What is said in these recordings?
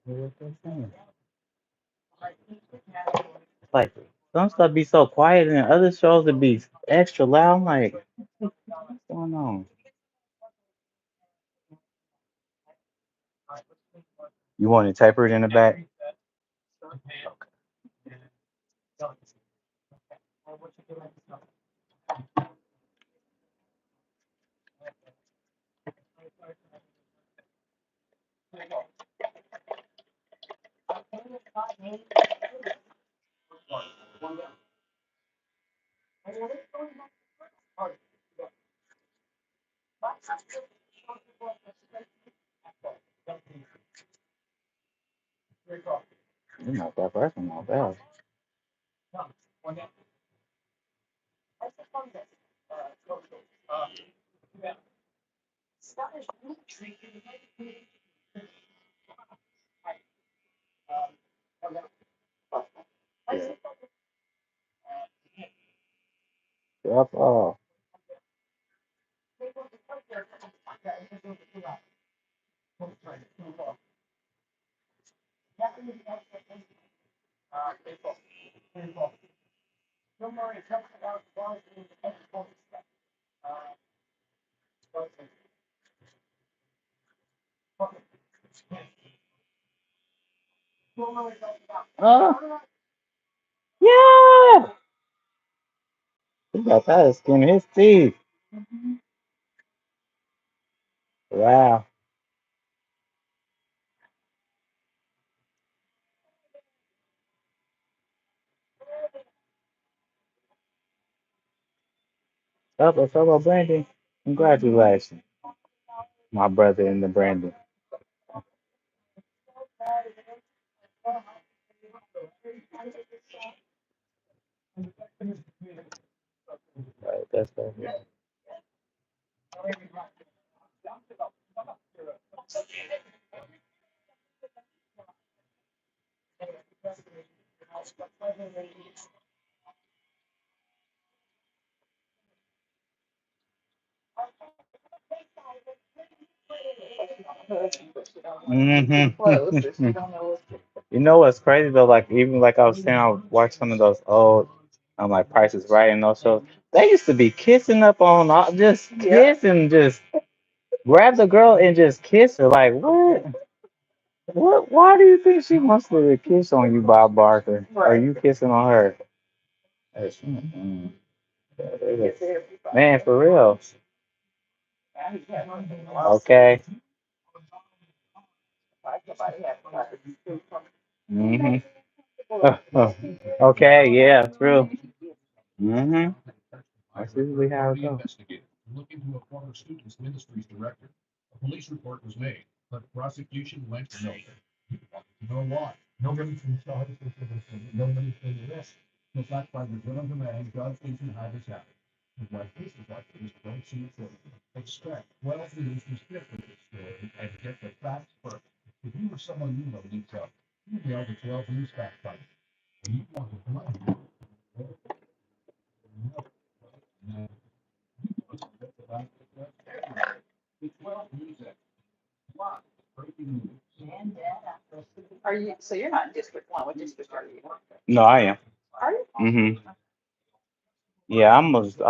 What they saying? Like some stuff be so quiet and other shows would be extra loud. I'm like, what's going on? You want it tapered in the back? It's not that person, not bad. Yep, yeah. He got that skin in his teeth. Wow. Up, so Brandon. Congratulations, my brother in the Brandon. Right, that's right. Hmm. You know what's crazy though? Like even like I was saying, I watched some of those old, like Price is Right and those shows. They used to be kissing up on just kiss and just grab the girl and just kiss her. Like what? What? Why do you think she wants to kiss on you, Bob Barker? Are you kissing on her? Mm-mm. Man, for real. Okay. Hmm. Okay. Yeah. True. Hmm. That's usually how it goes. No, I am. Mm-hmm. Yeah, I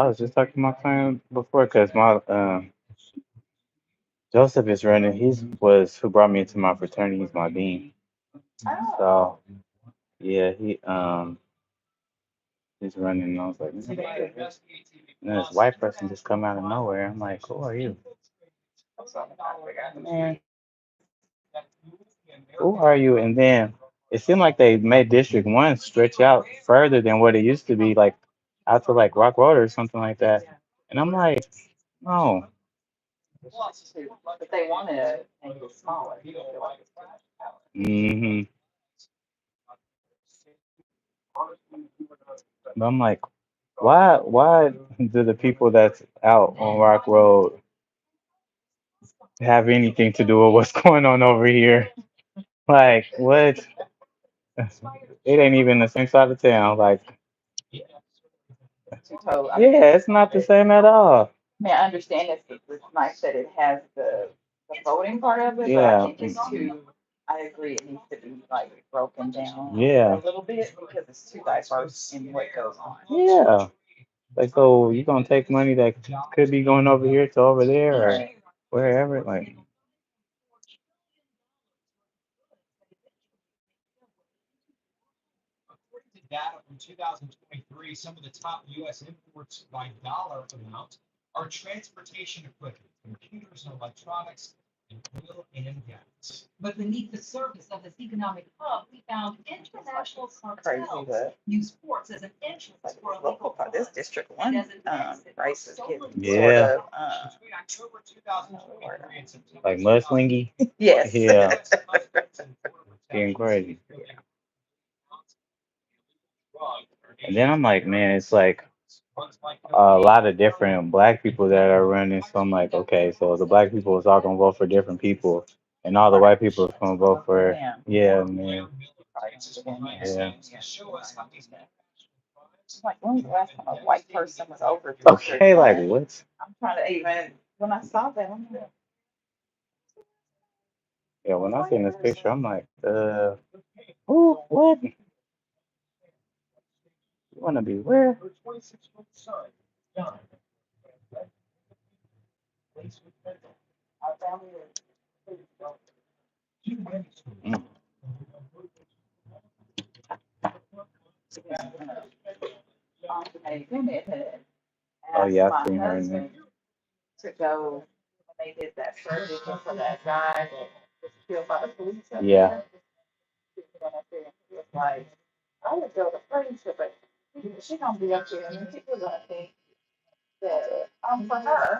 was just talking to my friend before because my Joseph is running. He's was who brought me into my fraternity. He's my dean. So yeah, he's running. And I was like, "Man." And this white person just come out of nowhere. I'm like, who are you? Man, who are you? And then it seemed like they made District One stretch out further than what it used to be, like out to like Rock Road or something like that. And I'm like, no. Hmm. But I'm like, why do the people that's out on Rock Road have anything to do with what's going on over here? Like, what? It ain't even the same side of town. Like, yeah, it's not the same at all. Yeah. Yeah. Yeah. Like, so you gonna take money that could be going over here to over there or wherever? Like, yeah, like mudslingy. Yeah, getting crazy. And then I'm like, man, it's like a lot of different black people that are running. So I'm like, okay, so the black people is all gonna vote for different people, and all the white people is gonna vote for, yeah, man, yeah. Okay, like what? Yeah, when I seen this picture, I'm like, who, what? You wanna be where? Mm. Oh yeah, I seen her in there. Yeah.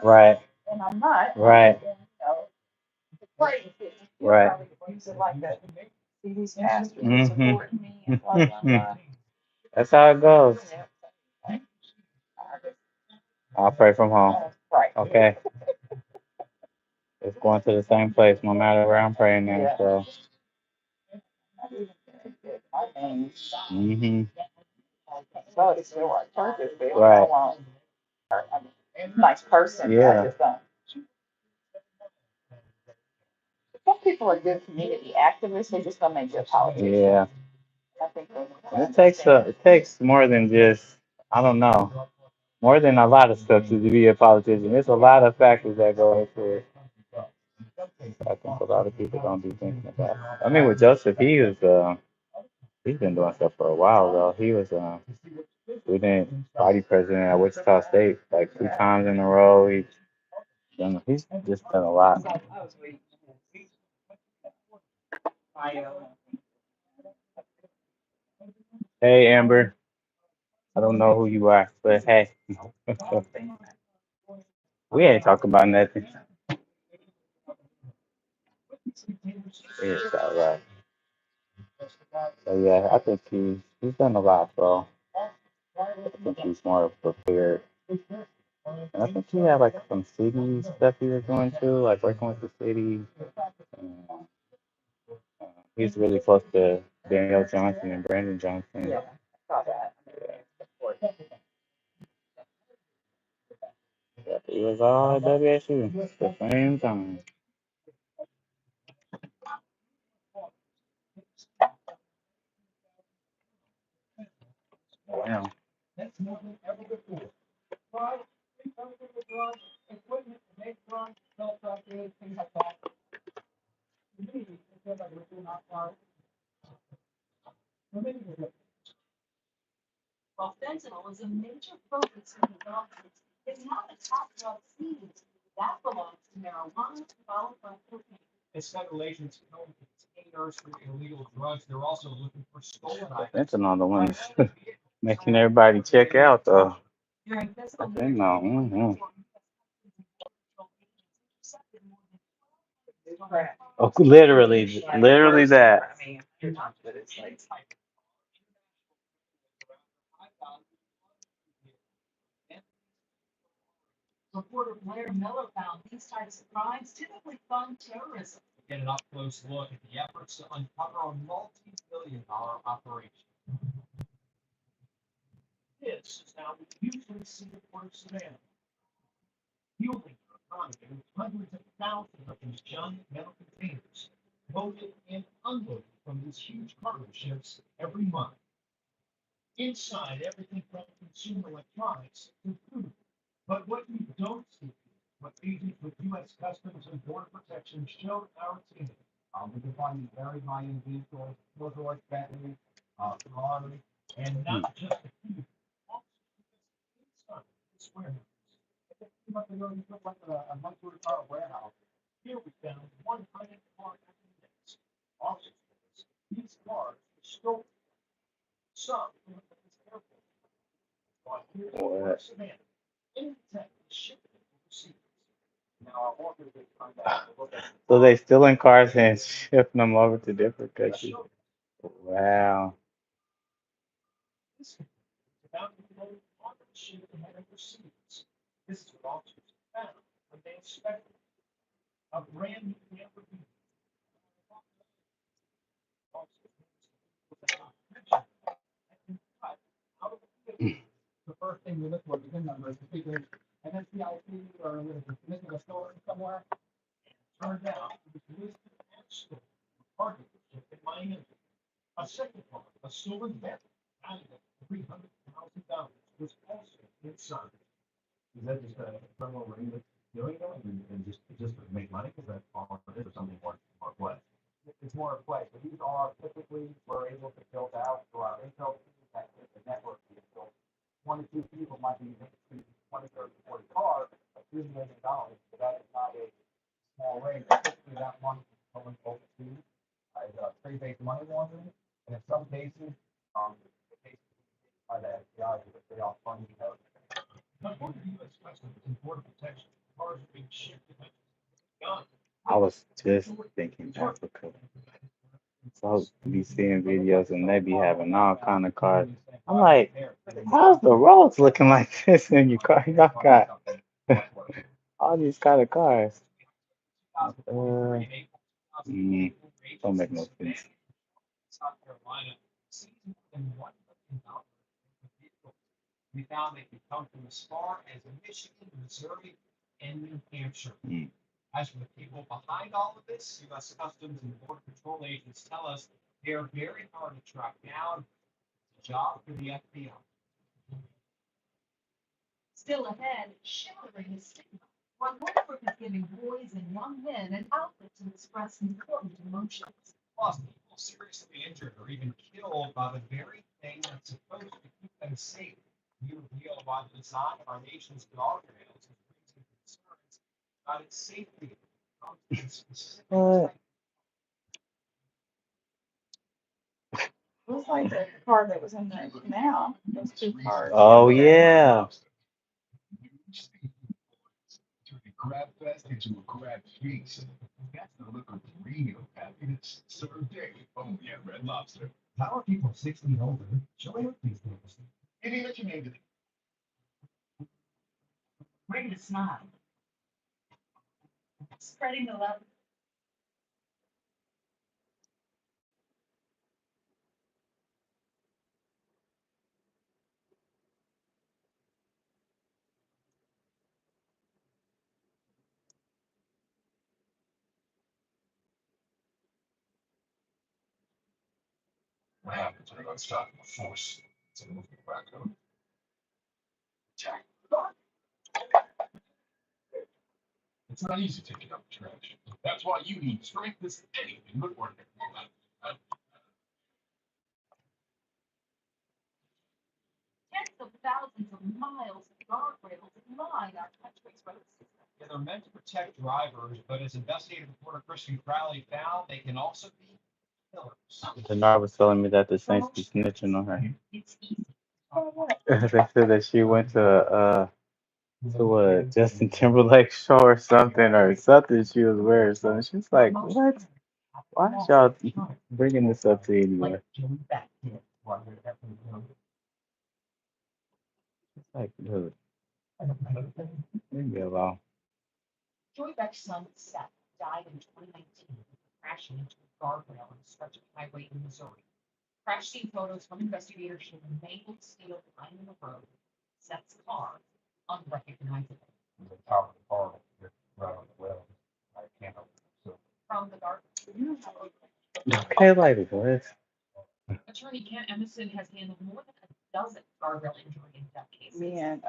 Right. Right. Right. Hmm. That's how it goes. I'll pray from home. Okay. It's going to the same place no matter where I'm praying at. So. Hmm. Right. Yeah. Yeah. It takes more than just, I don't know, more than a lot of stuff to be a politician. There's a lot of factors that go into it. I think a lot of people don't be thinking about. I mean, with Joseph, he's been doing stuff for a while though. He was student body president at Wichita State like 2 times in a row. He's just done a lot. Hey Amber, I don't know who you are, but hey, we ain't talking about nothing. It's all right. So yeah, I think he's done a lot, bro. I think he's more prepared. And I think he had like some city stuff he was doing too, like working with the city. And, he's really close to Danielle Johnson and Brandon Johnson. Yeah. Yeah, he was all at WSU at the same time. Fentanyl, the ones making everybody check out though. Fentanyl. Oh, literally that. What? So they still in cars and shipping them over to different countries. Wow. I was just thinking Africa. So I be seeing videos and they be having all kind of cars. I'm like, how's the roads looking like this in your car? Y'all got all these kind of cars. Mm, don't make no sense. Mm. What? Oh yeah. Denard was telling me that the Saints be snitching on her. They said that she went to a Justin Timberlake show or something she was wearing something. She's like, what? Why is y'all bringing this up to anywhere? It's like, dude, leave me alone. Okay, like what? Me and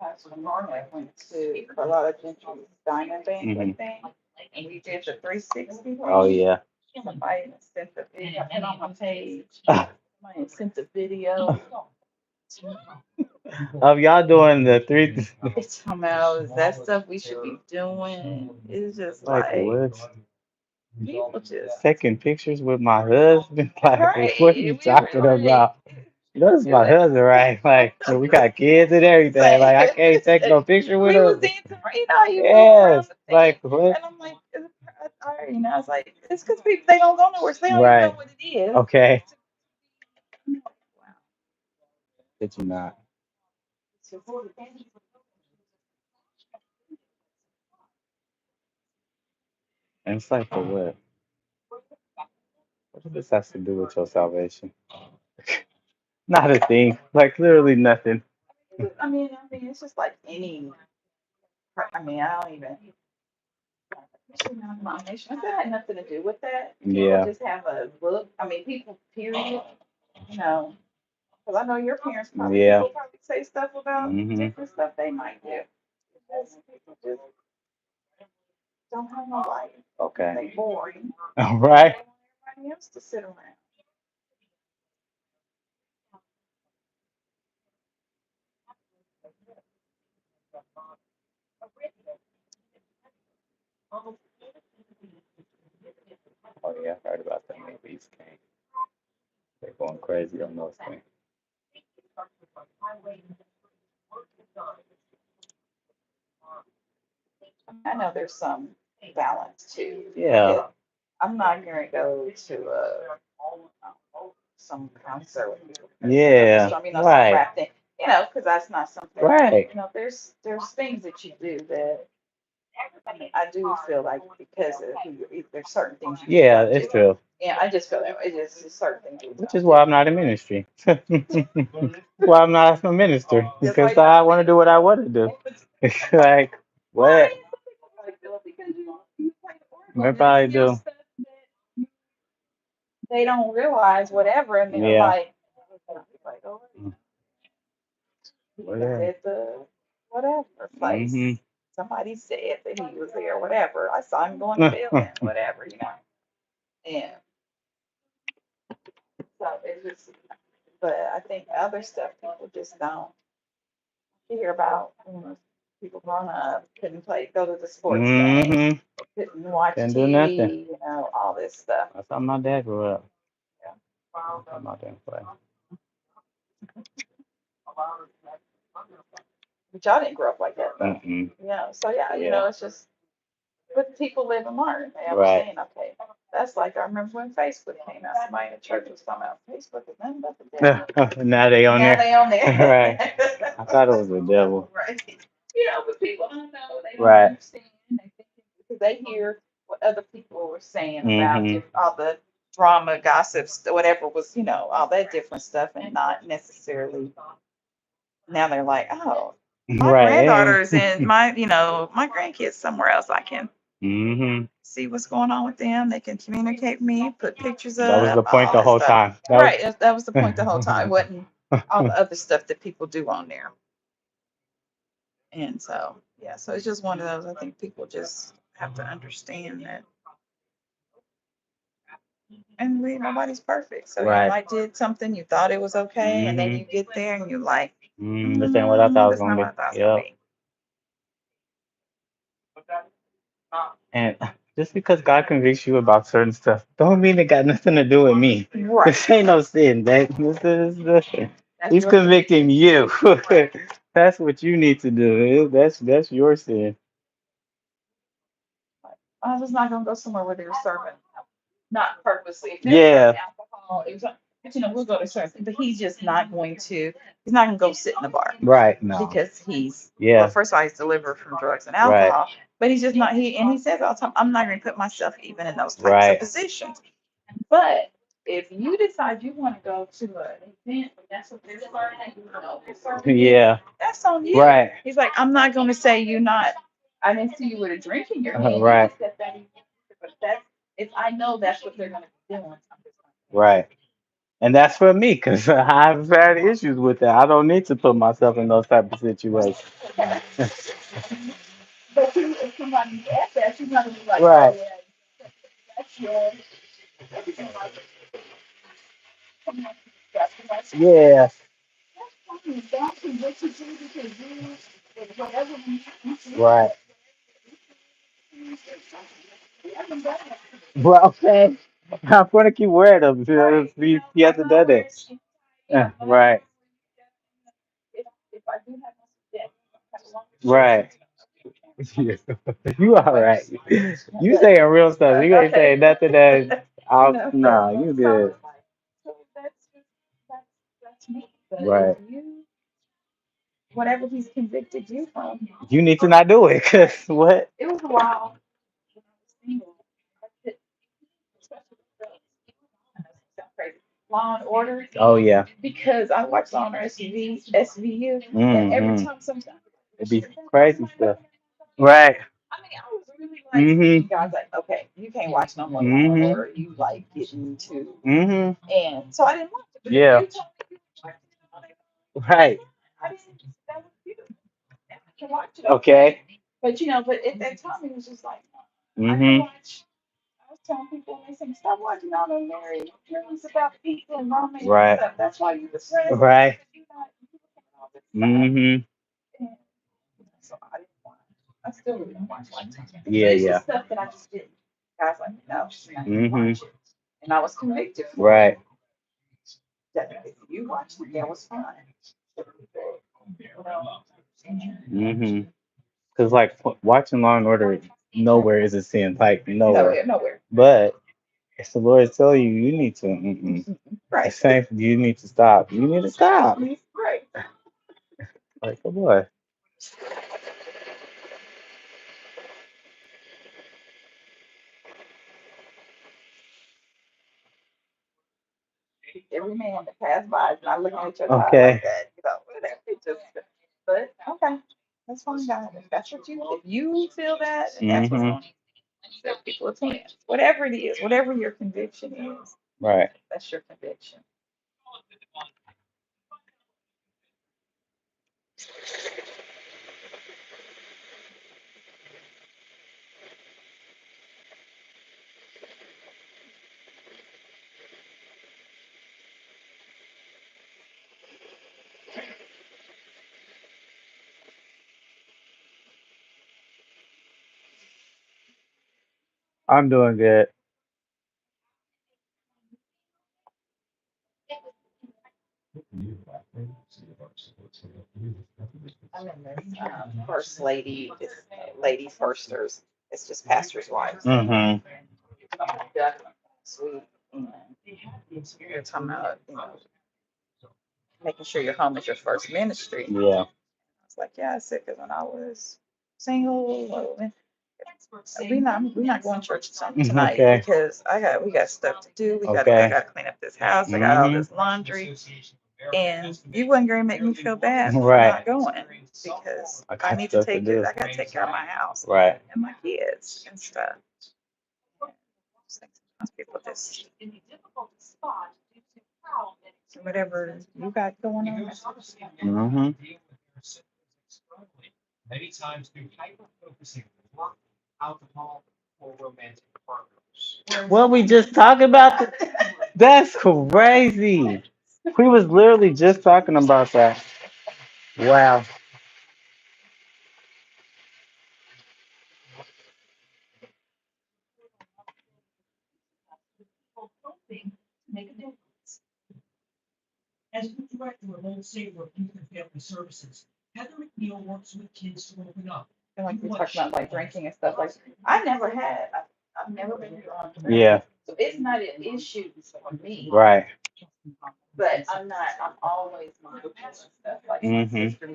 Pastor Norman went to Carlotta Gentry's diamond banquet thing, and we did the 360. Oh yeah. Somebody sent the video, and on my page, somebody sent the video. Of y'all doing the three It's about is that stuff we should be doing. It's just like like what? people just Taking pictures with my husband? Like right. what are you We were talking like, about? This is my husband, right? Like we got kids and everything. Like I can't take no picture with we was him. dancing, you know, you move around Yes. the thing. Like what? And I'm like, you know, it's like, it's because people, they don't go nowhere, so they don't even know Right. what it is. Okay. Wow. Did you not? And it's like for what? What does this have to do with your salvation? Not a thing. Like literally nothing. It's just like any, I don't even, denomination. That had nothing to do with that. People Yeah. just have a look. People, period, you know, because I know your parents probably, Yeah. people probably say stuff about different stuff they might do. Because people just don't have no life. Okay. They boring. All right. They want everybody else to sit around. Oh yeah, I heard about that movies. They're going crazy on those things. I know there's some balance too. Yeah. I'm not gonna go to some concert with people. Yeah. Some Right. rap thing, because that's not something. Right. There's things that you do that I do feel like because of there's certain things you Yeah, don't it's do. true. Yeah, I just feel that way. It's just certain things you Which don't is why do. I'm not in ministry. Why I'm not a minister. Just Because like I want to do what I want to do. Like, what? because you play the organ, They probably do. stuff that they don't realize whatever, and they're Yeah. like, oh, he Whatever. said the whatever place. Hmm. Somebody said that he was there, whatever. I saw him going to building, whatever, And so it's just, but I think other stuff people just don't hear about. People growing up couldn't go to the sports game, couldn't watch Can't do nothing. TV, all this stuff. That's how my dad grew up. Yeah. That's how my dad played. But y'all didn't grow up like that, though. Mm-mm. So yeah, Yeah. it's just, but people live and learn. They Right. understand, okay, that's like, I remember when Facebook came out, somebody in the church was talking about Facebook is nothing but the devil. Now they on Now there. they on there. Right. I thought it was the devil. Right. But people don't know. They don't Right. understand. They think because they hear what other people were saying about Mhm. all the drama, gossips, whatever was, all that different stuff, and not necessarily. Now they're like, oh, my Right. granddaughter's in my grandkids somewhere else. I can Mhm. see what's going on with them. They can communicate with me, put pictures That was up, the point all the that whole stuff. time. Right. That was the point the whole time. Wasn't all the other stuff that people do on there. And so, yeah, so it's just one of those. I think people just have to understand that, and nobody's perfect. So you Right. might did something, you thought it was okay, and then Mm-hmm. you get there and you're like, This ain't what I thought it was that's not gonna what I be. thought it was gonna Yep. be. And just because God convicts you about certain stuff, don't mean it got nothing to do with me. Right. This ain't no sin. That's He's your convicting conviction. you. Right. That's what you need to do. That's your sin. I was not gonna go somewhere where they were serving, not purposely. If they're Yeah. serving alcohol, it was, but we'll go to certain. But he's just not going to. He's not gonna go sit in the bar Right. No. because he's, well, Yeah. first of all, he's delivered from drugs and Right. alcohol. But he's just not. He says all the time, I'm not gonna put myself even in those types of Right. positions. But if you decide you want to go to an event, and that's what they're serving, they're serving this, Yeah. that's on you. Right. He's like, I'm not going to say you're not. I didn't see you with a drink in your hand. You Right. just said that. But that's, if I know that's what they're going to be doing, I'm just Right. And that's for me because I've had issues with it. I don't need to put myself in those type of situations. gonna. But if somebody asks that, you're going to be like, oh Right. yeah, that's yours. Everything like, come on, that's what Yeah. fine. God can get you through because you, whatever you see, Right. he hasn't done that. Well, okay. I'm gonna keep wearing them. He hasn't done it. Right. If I do have a debt, Right. You all right. You saying real stuff. You ain't saying nothing that I'll nah, you good. so that's that's me. But if Right. you, whatever he's convicted you from, You need to not do it, cause what? it was a while when I was single. I could, especially with drugs, sound crazy. Law and Order, Oh yeah. because I watched Law and Order SVU, and every Mm-hmm. time something, It'd be crazy stuff. Right. I mean, I was really like, Mm-hmm. guys, like, okay, you can't watch no more Law and Mm-hmm. Order. You like getting to, Mm-hmm. and so I didn't watch it. But if Yeah. you told me you watched it, Right. I didn't. That was you. I can watch it, Okay. but but at that time it was just like, I can Mm-hmm. watch. I was telling people, and they say, stop watching all those married movies about people and romance and Right. stuff. That's why you depressed. Right. You're not, you're looking at all this stuff. Mm-hmm. And so I didn't watch. I still really don't watch Lifetime. Yeah, It's yeah. just stuff that I just didn't. Guys like, no, she's not gonna Mm-hmm. watch it. And I was convicted for it. Right. That if you watched it, that was fine. Mm-hmm. Cause like watching Law and Order nowhere is a sin. Like nowhere. Nowhere, nowhere. But if the Lord tell you you need to, Right. it's saying you need to stop. You need to stop. Right. Like come on. Every man that passed by is not looking at your child like Okay. that. Whatever. It just, but okay. That's fine, guys. If that's what if you feel that, and that's what's Mm-hmm. going on, set people's hands. Whatever it is, whatever your conviction is, Right. that's your conviction. I'm doing good. I'm in this first lady, this lady firsters. It's just pastors' wives. Mm-hmm. Sweet. And you're talking about, making sure your home is your first ministry. Yeah. It's like, yeah, I said, because when I was single, we're not going to church tonight Okay. because we got stuff to do. I Okay. got to clean up this house. I got all Mm-hmm. this laundry, and you wasn't going to make me feel bad for Right. not going because I I got need to stuff to take care. do. I got to take care of my house Right. and my kids and stuff. Sometimes people just whatever you got going on. Mm-hmm. What we just talking about? That's crazy. We was literally just talking about that. Wow. And like we talked about like drinking and stuff. Like I never had. I've never been drunk. Yeah. So it's not an issue for me. Right. But I'm not. I'm always mindful of stuff. Like my sister,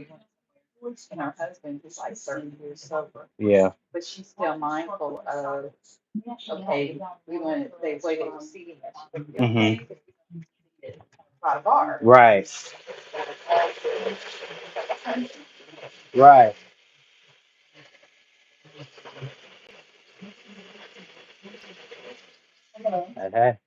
and her husband is like 30 years sober. Yeah. But she's still mindful of. Okay, we went. They waited to see Mhm. by the bar. Right. Right. Okay.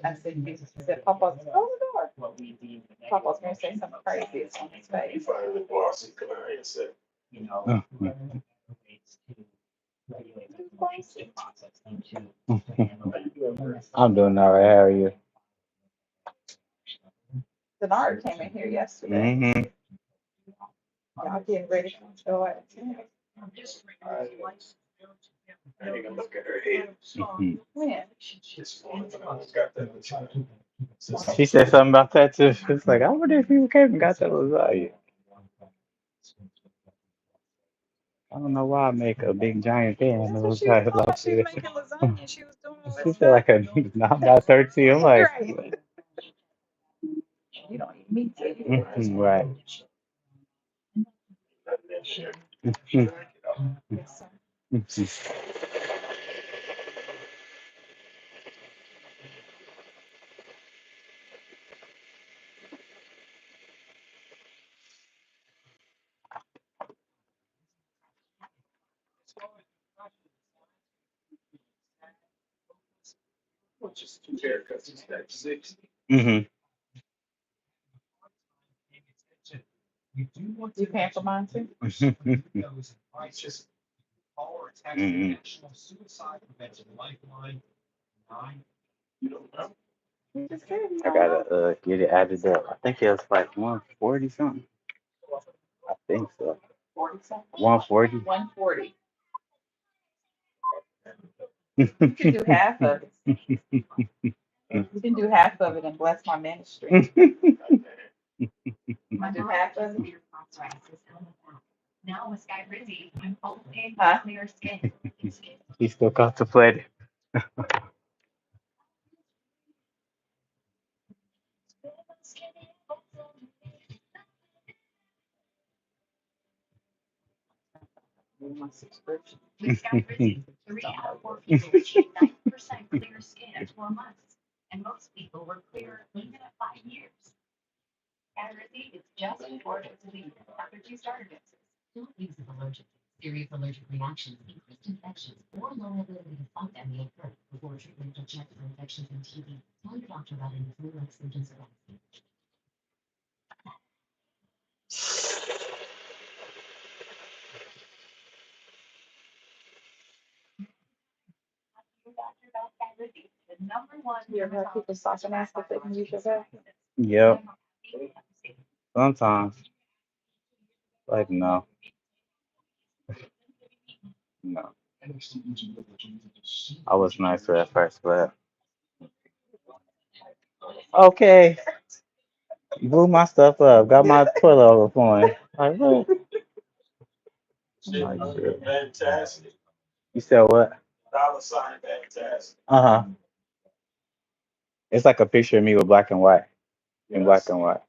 I said, Jesus, I said, Papa's, close the door. Papa's gonna say something crazy. It's on his face. I'm doing all right. How are you? Denard came in here yesterday. Mm-hmm. Y'all getting ready to go at 10. When? She said something about that too. She's like, I wonder if you came and got that lasagna. I don't know why I make a big giant pan of That's what she was lasagna talking like about. She was this. making lasagna. She was doing all that She said stuff. like I'm about 13. I'm like, Right. You don't eat meat till you do it. right. Yes, sir. Mm-hmm. You paying for mine too? Mm-hmm. You just said you I don't gotta know. get it added up. I think it was like 140 something. I think so. 40 something. 140. 140. You can do half of it. You can do half of it and bless my ministry. You want to do half of it? Huh? He's still contemplating. My subscription. You ever have people stop and ask if they can use your bathroom? Yep. Sometimes. Like no. No. I was nicer at first, but okay. Blew my stuff up. Got my toilet overflowing. Like what? I'm like, shit. You said what? Uh-huh. It's like a picture of me with black and white. In black and white.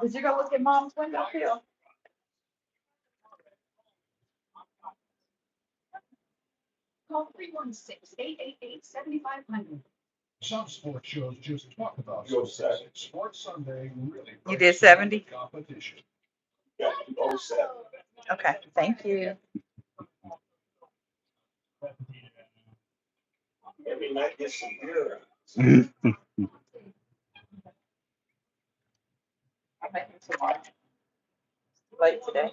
Did you go look at mom's window too? You did 70? Okay, thank you. I'll make it tomorrow. Late today.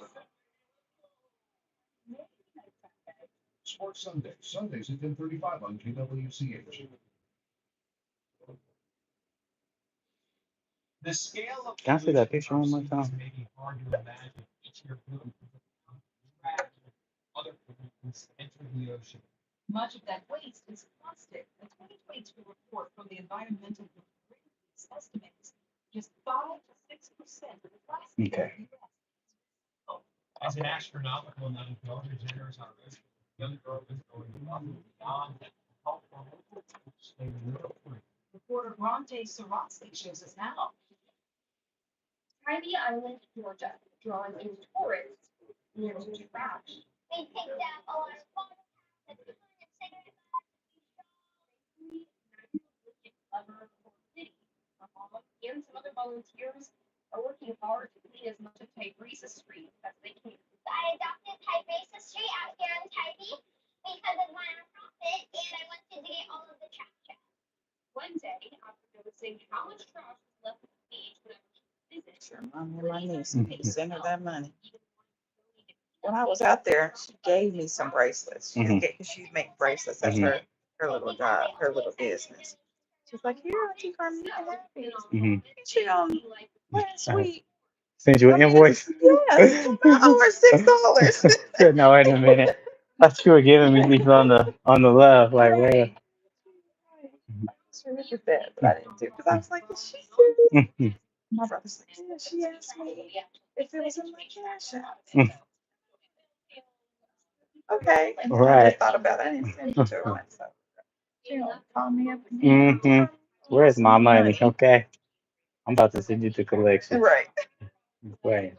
Can I see that picture one more time? Okay. Sure, mommy and my niece need to send her that money. When I was out there, she gave me some bracelets. She make bracelets. That's her little job, her little business. She's like, here, Auntie Carmen, you can have these. She last week. Send you an invoice? Yes, over $6. Said, no, wait a minute. I thought you were giving me these on the left, like where? Sure, look at that, but I didn't do because I was like, is she serious? My brother's like, yeah, she asked me if it was in my cash app. Okay, and then I just thought about it. I didn't send it to her myself. She don't call me up again. Where's my money? Okay, I'm about to send you the collection. Right. Wait.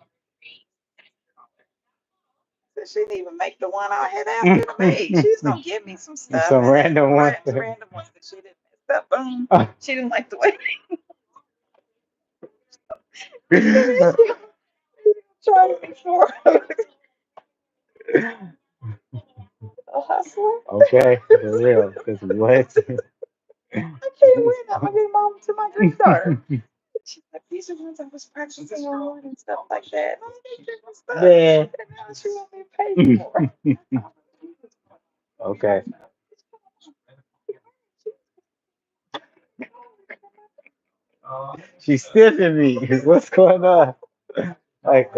So she didn't even make the one I had asked her to make. She's gonna give me some stuff. Some random ones. Random ones that she didn't mess up on. She didn't like the way. Trying before. A hustler. Okay, for real. Cause what? I can't win. I'm gonna get mom to my granddaughter. She's like, these are ones I was practicing on and stuff like that. I didn't do my stuff. Yeah. And now she want me to pay more. Okay. She's stiffing me. What's going on? Like,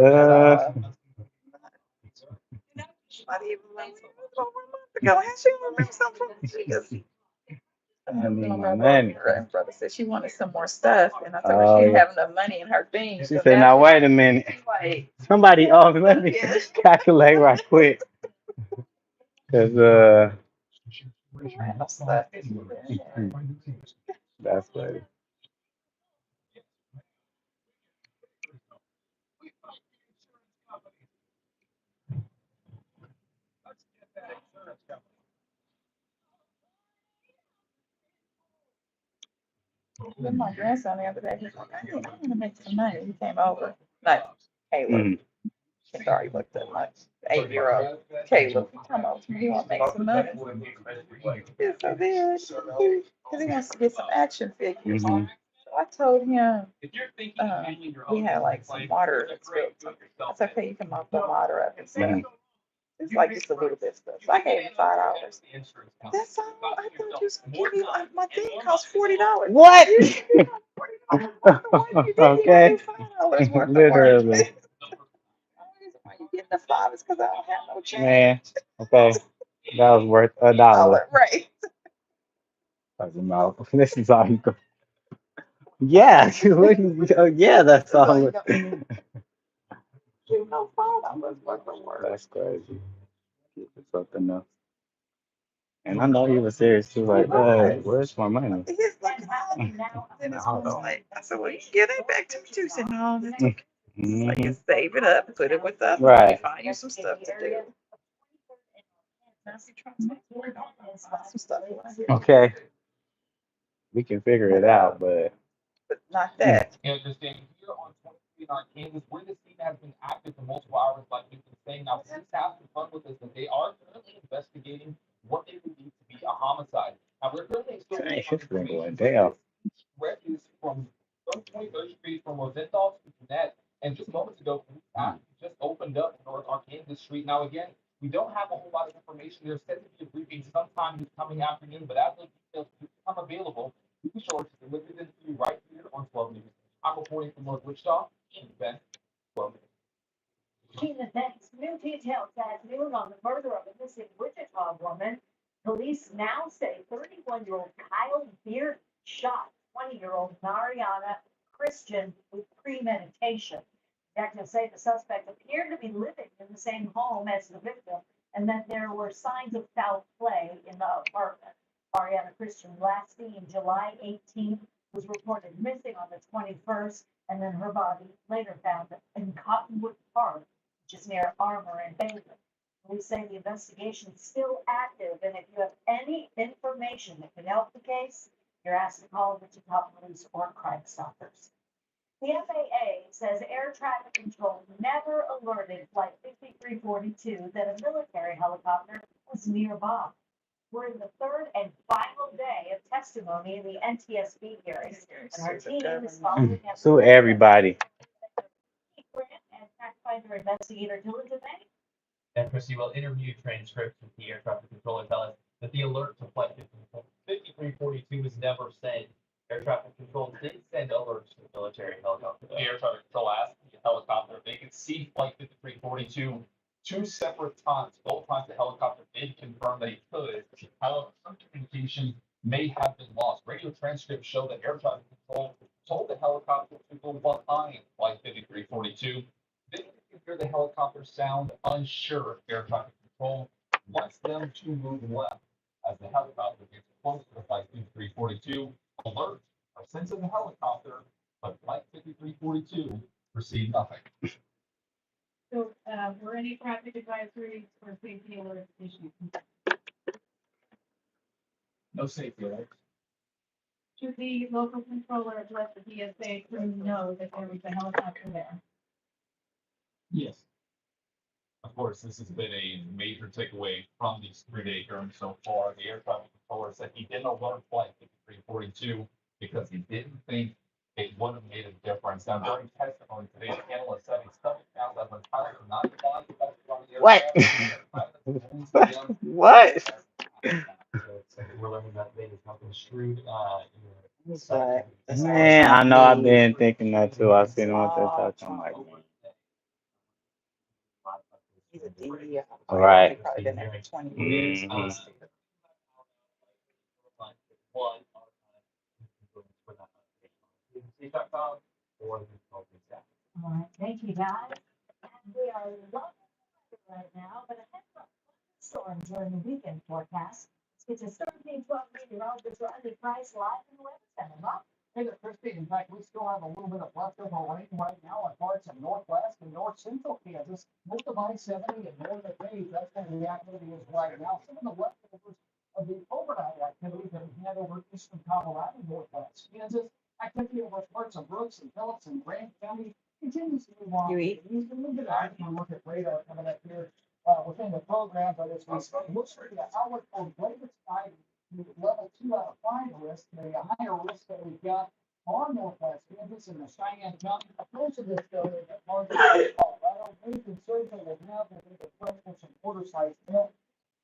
Not even like a month ago. And she remember something. She just. I need my money. Her brother said she wanted some more stuff, and I told her she didn't have enough money in her thing. She said, "Now wait a minute. Somebody, let me calculate right quick, cause that's funny." Then my grandson the other day, he's like, I want to make some money. He came over, like Caleb. He's already looked at my 8-year-old Caleb. He come over to me. He want to make some money. Yeah, so then, because he wants to get some action figures. So I told him we had like some water that's built. I said, okay, you can mop the water up and stuff. It's like just a little bit of stuff. So I gave him $5. That's all. I thought you was gonna give me my thing cost $40. What? Okay. Literally. Why you getting the 5 is because I don't have no change. Man. Okay. That was worth $1. Right. Doesn't matter. This is all you go. Yeah. Yeah, that's all. No $5 worth of work. That's crazy. Keep it something else. And I know you were serious too. Like, where's my money? He's like, then his mom's like, I said, well, you can get it back to me too. He said, no, that's okay. Like, just save it up, put it with us. Right. Find you some stuff to do. Nancy trying to work on some stuff. Okay, we can figure it out, but But not that. dang, shit's been going down. Tina, thanks. New details at noon on the murder of a missing Wichita woman. Police now say 31-year-old Kyle Beard shot 20-year-old Mariana Christian with premeditation. Detectives say the suspect appeared to be living in the same home as the victim and that there were signs of foul play in the apartment. Mariana Christian, last seen July 18th, was reported missing on the 21st, and then her body later found in Cottonwood Park, which is near Armour and Bailey. Police say the investigation is still active, and if you have any information that can help the case, you're asked to call Wichita Police or Crime Stoppers. The FAA says air traffic control never alerted Flight 5342 that a military helicopter was nearby. We're in the third and final day of testimony in the NTSB hearing, and our team is following up. So everybody. Grant and fact finder investigator Dylan DeMay. So, were any traffic advisories or safety alerts issued? Should the local controller let the DSA crew know that there was a helicopter there? What? What? Man, I know I've been thinking that too. I seen him out there talking. I'm like, He's a DEI. right. Probably been there for 20 years. Mhm. All right, thank you, guys. And we are loving it right now, but a heads up storm during the weekend forecast. It's a 13, 12 meteorologists are under price live in the weather center. Bob? Hey there, Christy. In fact, we still have a little bit of leftover rain right now in parts of northwest and north central Kansas. Most of I-70 and northern Dave, that's where the activity is right now. Some of the leftovers of the overnight activity that we had over eastern Colorado, northwest Kansas. Activity over parts of Brooks and Phillips and Grant County continues to move on. You eat? Use a little bit of action to look at radar coming up here within the program, but as we look for the outlook for greater side level 2 out of 5 risk, the higher risk that we've got on northwest Kansas and the Cheyenne County. Most of this though is at large Colorado. Any concerns that we'll have will be the threat for some quarter-sized hail,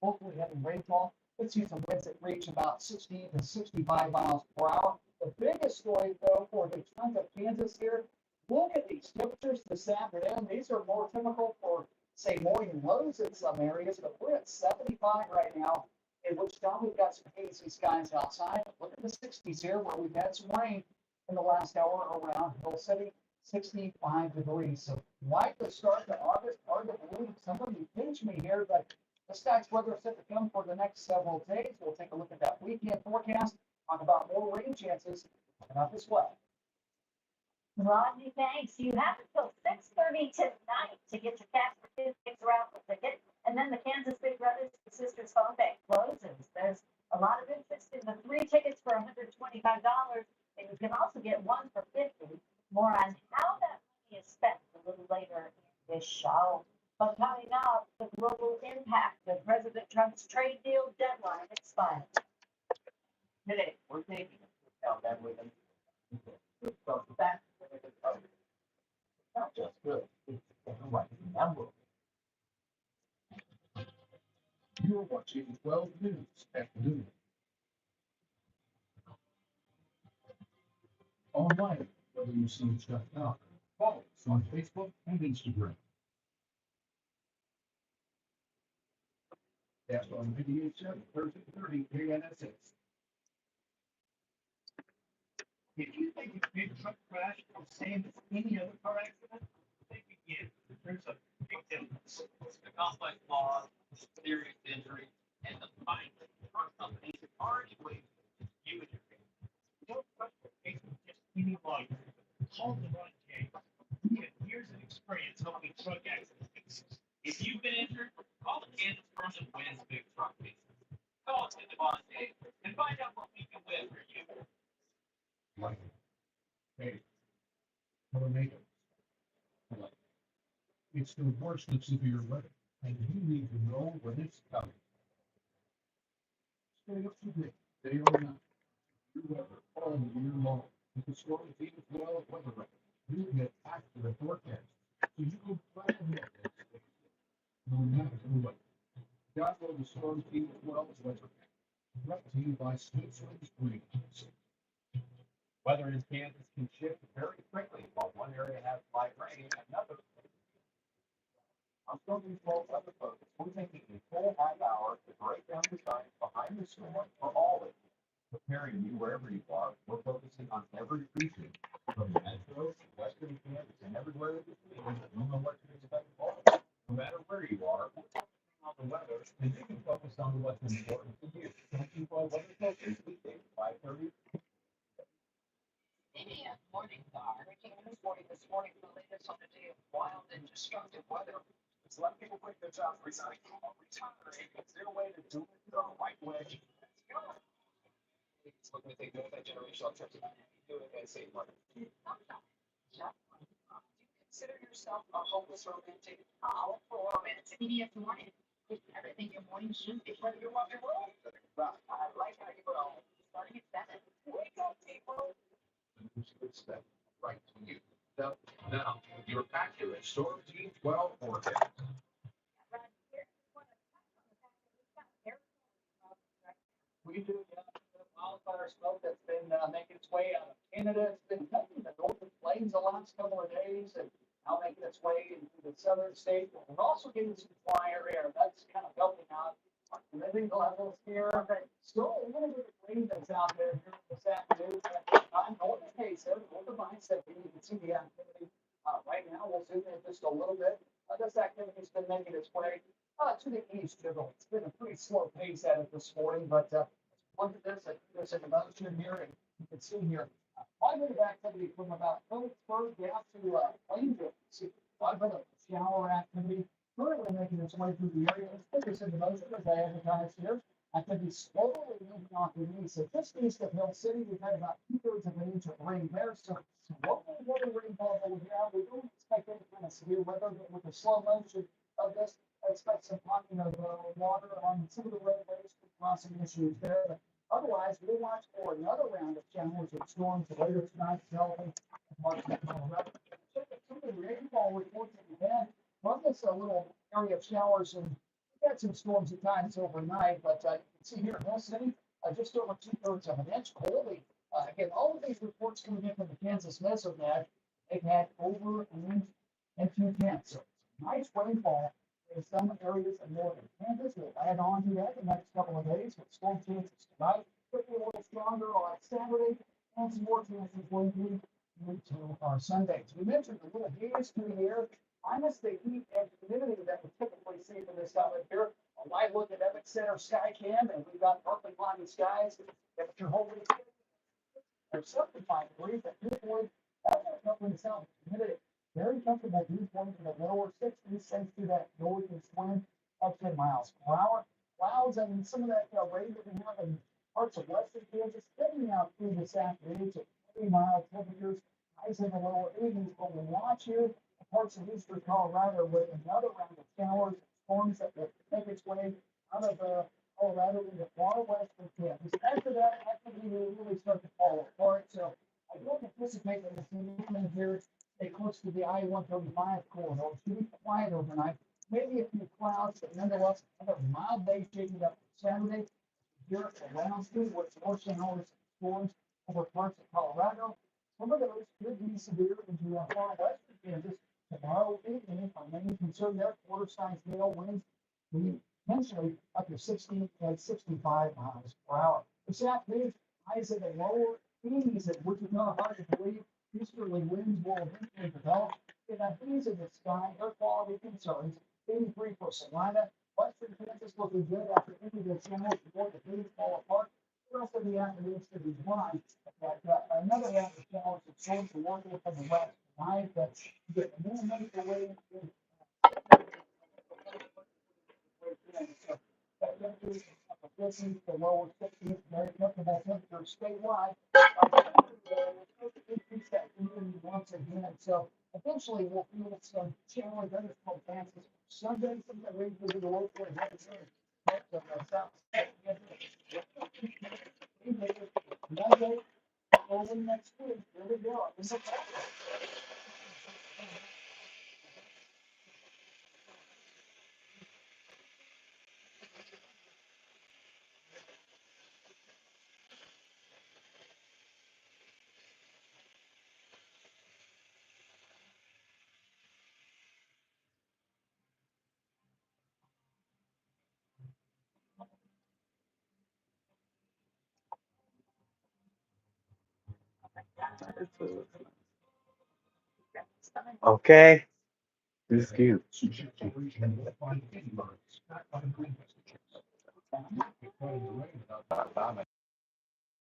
hopefully having rainfall. Let's see some winds that reach about 60 to 65 miles per hour. The biggest story though for the chunk of Kansas here, look at these temperatures this afternoon. These are more typical for say morning lows in some areas, but we're at 75 right now. In Wichita, we've got some hazy skies outside. Look at the 60s here, where we've had some rain in the last hour around Hill City, 65 degrees. So, like the start to August, hard to believe. Somebody pinch me here, but this guy's weather set to come for the next several days. We'll take a look at that weekend forecast, talk about more rain chances coming up as well. Rodney, thanks. You have until 6:30 tonight to get your Casper tickets around the ticket. And And then the Kansas Big Brothers and Sisters Home Bank closes. There's a lot of interest in the 3 tickets for $125, and you can also get one for 50. More on how that money is spent a little later in this show. But coming up, the global impact of President Trump's trade deal deadline expired. Today, we're taking that with them. So that's not just good. It's the right number. You're watching 12 News at noon. Online, WCH.com. Follow us on Facebook and Instagram. That's on 98.7, 1330 KNSS. If you think a big truck crash is the same as any other car accident, think again. There's a big difference. The complex laws, serious injury, and the fight that car companies are already waiting you and your family. Don't trust your case with just any lawyer. Call the right case. He has years of experience helping truck accident cases. If you've been injured, call the Kansas firm that wins big truck cases. Call us at Vanntastic and find out what we can win for you. Like, hey, tornado. Like, it's the worst of severe weather, and you need to know when it's coming. Stay up to date, day or night. Your weather all year long. With the storm team as well as weather records, you get accurate forecasts, so you can plan ahead. No matter what. Download the storm team as well as weather records. Brought to you by Smith Green. Weather in Kansas can shift very quickly. While one area has light rain, another. I'm still being told by the folks, we're taking a full half hour to break down the science behind the storm for all of you. Preparing you wherever you are, we're focusing on every region, from the metro to western Kansas and everywhere in between. You know what to expect. No matter where you are, we're focusing on the weather, and you can focus on what's important to you. Don't you know weather focus weekdays 5:30. And morning, breaking news morning this morning, the latest on the day of wild and destructive weather. So a lot of people quit their jobs, resigning, retiring. It's their way to do it the right way. Let's go. It's what they do with that generational trips. Do it and save money. Do you consider yourself a hopeless romantic? Hopeful romantic. Yes, morning. Everything your morning should be. Whether you want to roll, I like how you roll. Starting at 7. wake up, people. Good step right to you. Now, your accurate storm team 12 forecast. We do wildfire smoke that's been making its way out of Canada. It's been cutting the northern plains the last couple of days and now making its way into the southern states. We're also getting some drier air. That's kind of helping out our living levels here. But still a little bit of rain that's out there here this afternoon. I'm northern Mesa, northern mindset. You can see the activity right now. We'll zoom in just a little bit. This activity's been making its way to the east. It's been a pretty slow pace at it this morning, but look at this. There's an emotion here, and you can see here quite a bit of activity from about Phillipsburg down to Plainville. See quite a bit of shower activity currently making its way through the area. There's an emotion as I advertise here. Activity slowly moving off the east. So just east of Hill City, we've had about 2/3 of an inch of rain there. So local water rainfall that we have, we don't expect any kind of severe weather, but with the slow motion of this, I expect some pocket of water on some of the roadways, crossing issues there. But otherwise, we'll watch for another round of challenging storms later tonight, Kelvin, Colorado. Some of the rainfall reports that we had from this little area of showers, and we had some storms at times overnight, but you can see here in Hill City, just over 2/3 of an inch. Colby, again, all of these reports coming in from the Kansas Mesonet, they've had over an inch and 2/10. So nice rainfall in some areas of northern Kansas. We'll add on to that the next couple of days with storm chances tonight. Could be a little stronger on Saturday and some more chances Wednesday into our Sundays. We mentioned a little haze through the air. Minus the heat and humidity that we typically see from this time of year. A live look at Epic Center Sky Cam, and we've got partly cloudy skies. Temperature holding or 75 degrees at dew point. Up in the south, humidity very comfortable dew point in the lower 60s thanks to that northeast wind. up 10 miles per hour. Clouds and some of that rain that we have in parts of western Kansas, getting out through this afternoon to 30-mile temperatures, highs in the lower 80s. But we watch here parts of eastern Colorado with another round of showers, storms that will make its way out of Colorado into far western Kansas. After that, activity will really start to fall apart. So I don't anticipate that this movement here stay close to the I-135 corridor. It should be quiet overnight. Maybe a few clouds, but nonetheless, another mild day shaping up Saturday. Here around too, with more showers and storms over parts of Colorado. Some of those could be severe into far western Kansas tomorrow evening. Our main concern there, quarter size gale winds, potentially up to 60 and 65 miles per hour. This afternoon, highs in the lower 80s, which is not hard to believe. Easterly winds will eventually develop. In the haze in the sky, air quality concerns. 83 for Salina. Western Kansas looking good after into the channel before the haze fall apart. The rest of the afternoon should be dry. But another round of showers is going to work in from the west tonight. But the new medical wave is so that temperatures of the 50s to lower 60s, very comfortable temperatures statewide. Increase that even once again. So eventually we'll feel some challenge underflow chances. Sunday, some of the rain will be the low point. South. Monday, early next week. Here we go. Okay. This is cute.